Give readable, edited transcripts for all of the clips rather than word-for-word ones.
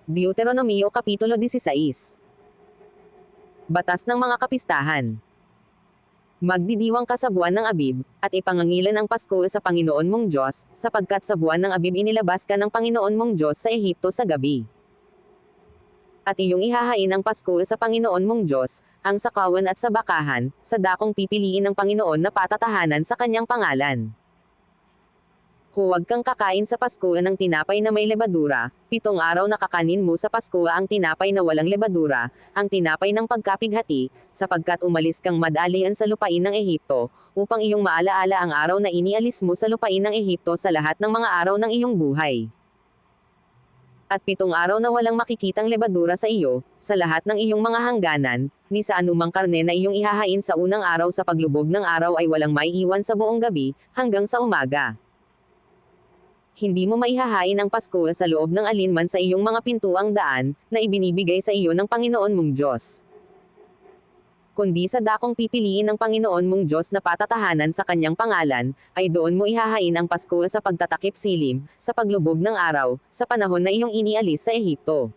Deuteronomio Kapitulo 16. Batas ng mga kapistahan. Magdidiwang ka sa buwan ng Abib, at ipangangilan ang Pasko sa Panginoon mong Diyos, sapagkat sa buwan ng Abib inilabas ka ng Panginoon mong Diyos sa Ehipto sa gabi. At iyong ihahain ang Pasko sa Panginoon mong Diyos, ang sakawan at sa bakahan, sa dakong pipiliin ng Panginoon na patatahanan sa kanyang pangalan. Huwag kang kakain sa Pasko ng tinapay na may lebadura, 7 araw na kakanin mo sa Pasko ang tinapay na walang lebadura, ang tinapay ng pagkapighati, sapagkat umalis kang madalian sa lupain ng Ehipto, upang iyong maalaala ang araw na inialis mo sa lupain ng Ehipto sa lahat ng mga araw ng iyong buhay. At 7 araw na walang makikitang lebadura sa iyo, sa lahat ng iyong mga hangganan, ni sa anumang karne na iyong ihahain sa unang araw sa paglubog ng araw ay walang maiiwan sa buong gabi, hanggang sa umaga. Hindi mo maihahain ang Pasko sa loob ng alinman sa iyong mga pintuang daan, na ibinibigay sa iyo ng Panginoon mong Diyos. Kundi sa dakong pipiliin ng Panginoon mong Diyos na patatahanan sa kanyang pangalan, ay doon mo ihahain ang Pasko sa pagtatakip silim, sa paglubog ng araw, sa panahon na iyong inialis sa Ehipto.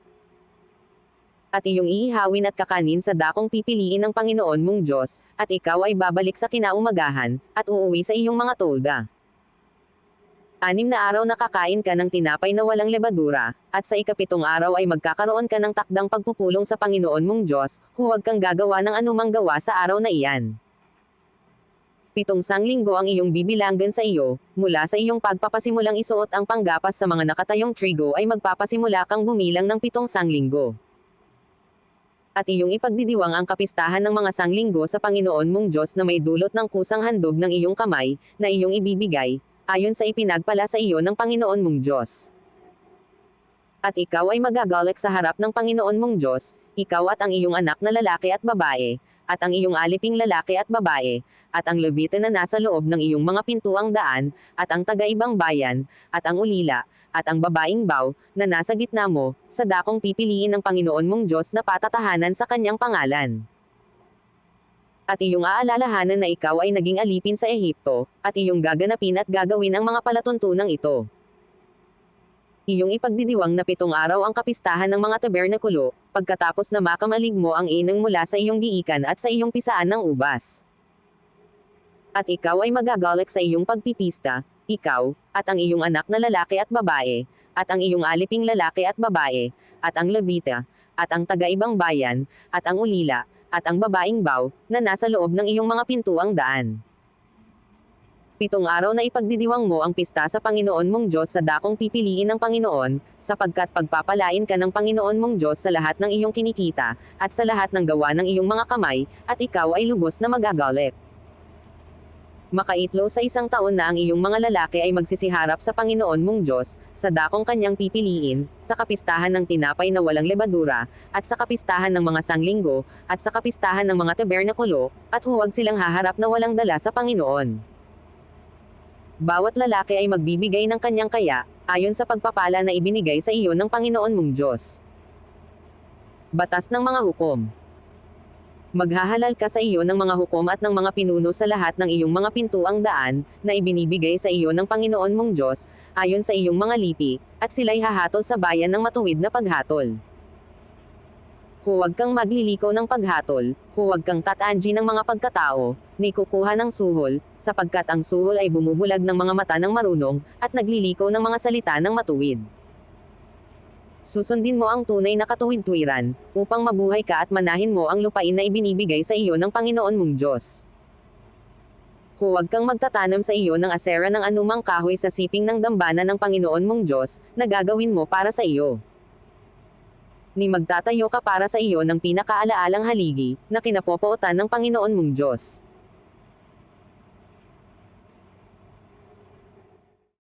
At iyong iihawin at kakanin sa dakong pipiliin ng Panginoon mong Diyos, at ikaw ay babalik sa kinaumagahan, at uuwi sa iyong mga tolda. 6 na araw na kakain ka ng tinapay na walang lebadura, at sa ika-7 araw ay magkakaroon ka ng takdang pagpupulong sa Panginoon mong Diyos, huwag kang gagawa ng anumang gawa sa araw na iyan. 7 sanglinggo ang iyong bibilanggan sa iyo, mula sa iyong pagpapasimulang isuot ang panggapas sa mga nakatayong trigo ay magpapasimula kang bumilang ng 7 sanglinggo. At iyong ipagdidiwang ang kapistahan ng mga sanglinggo sa Panginoon mong Diyos na may dulot ng kusang handog ng iyong kamay, na iyong ibibigay, ayon sa ipinagpala sa iyo ng Panginoon mong Diyos. At ikaw ay magagalak sa harap ng Panginoon mong Diyos, ikaw at ang iyong anak na lalaki at babae, at ang iyong aliping lalaki at babae, at ang Levite na nasa loob ng iyong mga pintuang daan, at ang taga-ibang bayan, at ang ulila, at ang babaeng baw, na nasa gitna mo, sa dakong pipiliin ng Panginoon mong Diyos na patatahanan sa kanyang pangalan. At iyong aalalahanan na ikaw ay naging alipin sa Ehipto, at iyong gaganapin at gagawin ang mga palatuntunang ito. Iyong ipagdidiwang na 7 araw ang kapistahan ng mga tabernakulo, pagkatapos na makamalig mo ang inang mula sa iyong giikan at sa iyong pisaan ng ubas. At ikaw ay magagalak sa iyong pagpipista, ikaw, at ang iyong anak na lalaki at babae, at ang iyong aliping lalaki at babae, at ang Levita, at ang taga-ibang bayan, at ang ulila, at ang babaeng baw, na nasa loob ng iyong mga pintuang daan. 7 araw na ipagdidiwang mo ang pista sa Panginoon mong Diyos sa dakong pipiliin ng Panginoon, sapagkat pagpapalain ka ng Panginoon mong Diyos sa lahat ng iyong kinikita, at sa lahat ng gawa ng iyong mga kamay, at ikaw ay lubos na magagalak. Makaitlo sa 1 taon na ang iyong mga lalaki ay magsisiharap sa Panginoon mong Diyos, sa dakong kanyang pipiliin, sa kapistahan ng tinapay na walang lebadura, at sa kapistahan ng mga sanglinggo, at sa kapistahan ng mga tabernakulo, at huwag silang haharap na walang dala sa Panginoon. Bawat lalaki ay magbibigay ng kanyang kaya, ayon sa pagpapala na ibinigay sa iyo ng Panginoon mong Diyos. Batas ng mga hukom. Maghahalal ka sa iyo ng mga hukom at ng mga pinuno sa lahat ng iyong mga pintuang daan, na ibinibigay sa iyo ng Panginoon mong Diyos, ayon sa iyong mga lipi, at sila'y hahatol sa bayan ng matuwid na paghatol. Huwag kang maglilikaw ng paghatol, huwag kang tatanji ng mga pagkatao, ni kukuha ng suhol, sapagkat ang suhol ay bumubulag ng mga mata ng marunong, at naglilikaw ng mga salita ng matuwid. Susundin mo ang tunay na katuwid-tuwiran, upang mabuhay ka at manahin mo ang lupain na ibinibigay sa iyo ng Panginoon mong Diyos. Huwag kang magtatanam sa iyo ng asera ng anumang kahoy sa siping ng dambana ng Panginoon mong Diyos, na gagawin mo para sa iyo. Ni magtatayo ka para sa iyo ng pinakaalaalang haligi, na kinapopootan ng Panginoon mong Diyos.